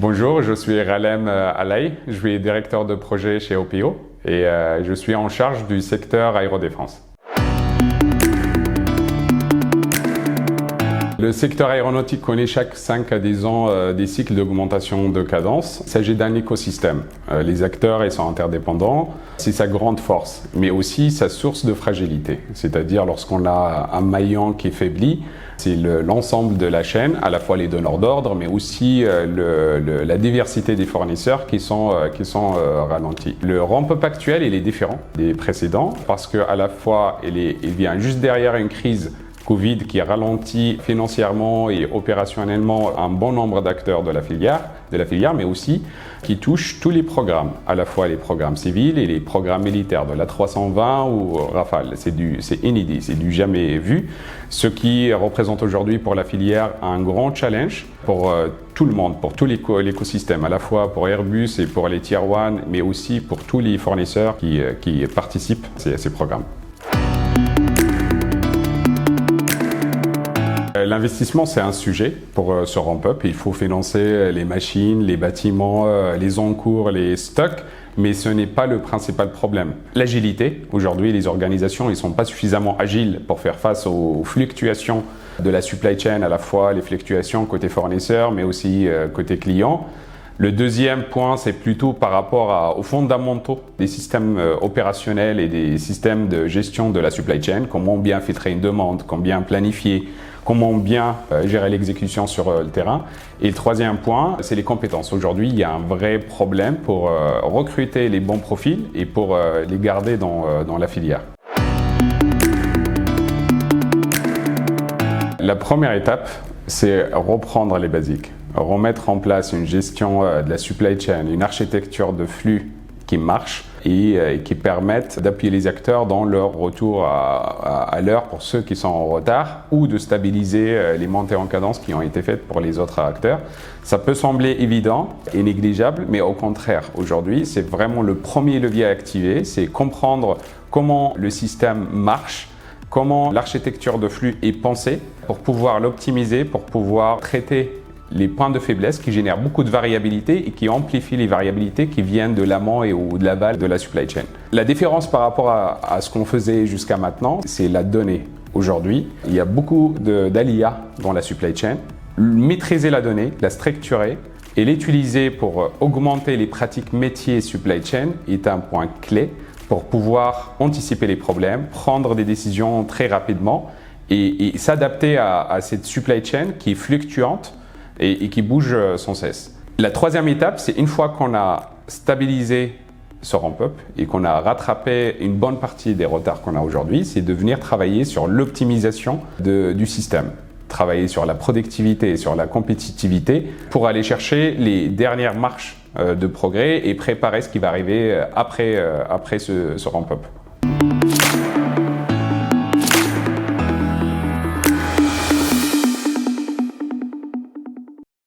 Bonjour, je suis Ralem Alaï, je suis directeur de projet chez OPO et je suis en charge du secteur aérodéfense. Le secteur aéronautique connaît chaque 5 à 10 ans des cycles d'augmentation de cadence. Il s'agit d'un écosystème. Les acteurs ils sont interdépendants, c'est sa grande force, mais aussi sa source de fragilité. C'est-à-dire lorsqu'on a un maillon qui faiblit, c'est l'ensemble de la chaîne, à la fois les donneurs d'ordre, mais aussi la diversité des fournisseurs qui sont ralentis. Le ramp-up actuel, il est différent des précédents parce qu'à la fois, il vient juste derrière une crise Covid qui ralentit financièrement et opérationnellement un bon nombre d'acteurs de la filière, mais aussi qui touche tous les programmes, à la fois les programmes civils et les programmes militaires de l'A320 ou Rafale. C'est inédit, c'est du jamais vu, ce qui représente aujourd'hui pour la filière un grand challenge pour tout le monde, pour tout l'écosystème, à la fois pour Airbus et pour les Tier 1, mais aussi pour tous les fournisseurs qui participent à ces programmes. L'investissement, c'est un sujet pour ce ramp-up. Il faut financer les machines, les bâtiments, les encours, les stocks, mais ce n'est pas le principal problème. L'agilité, aujourd'hui, les organisations ne sont pas suffisamment agiles pour faire face aux fluctuations de la supply chain, à la fois les fluctuations côté fournisseur, mais aussi côté client. Le deuxième point, c'est plutôt par rapport aux fondamentaux des systèmes opérationnels et des systèmes de gestion de la supply chain. Comment bien filtrer une demande, comment bien planifier, comment bien gérer l'exécution sur le terrain. Et le troisième point, c'est les compétences. Aujourd'hui, il y a un vrai problème pour recruter les bons profils et pour les garder dans la filière. La première étape, c'est reprendre les basiques. Remettre en place une gestion de la supply chain, une architecture de flux qui marche et qui permettent d'appuyer les acteurs dans leur retour à l'heure pour ceux qui sont en retard ou de stabiliser les montées en cadence qui ont été faites pour les autres acteurs. Ça peut sembler évident et négligeable, mais au contraire, aujourd'hui, c'est vraiment le premier levier à activer, c'est comprendre comment le système marche, comment l'architecture de flux est pensée pour pouvoir l'optimiser, pour pouvoir traiter les points de faiblesse qui génèrent beaucoup de variabilité et qui amplifient les variabilités qui viennent de l'amont et ou de l'aval de la supply chain. La différence par rapport à ce qu'on faisait jusqu'à maintenant, c'est la donnée. Aujourd'hui, il y a beaucoup d'ALIA dans la supply chain. Maîtriser la donnée, la structurer et l'utiliser pour augmenter les pratiques métiers supply chain est un point clé pour pouvoir anticiper les problèmes, prendre des décisions très rapidement et s'adapter à cette supply chain qui est fluctuante et qui bouge sans cesse. La troisième étape, c'est une fois qu'on a stabilisé ce ramp-up et qu'on a rattrapé une bonne partie des retards qu'on a aujourd'hui, c'est de venir travailler sur l'optimisation du système. Travailler sur la productivité et sur la compétitivité pour aller chercher les dernières marches de progrès et préparer ce qui va arriver après ce ramp-up.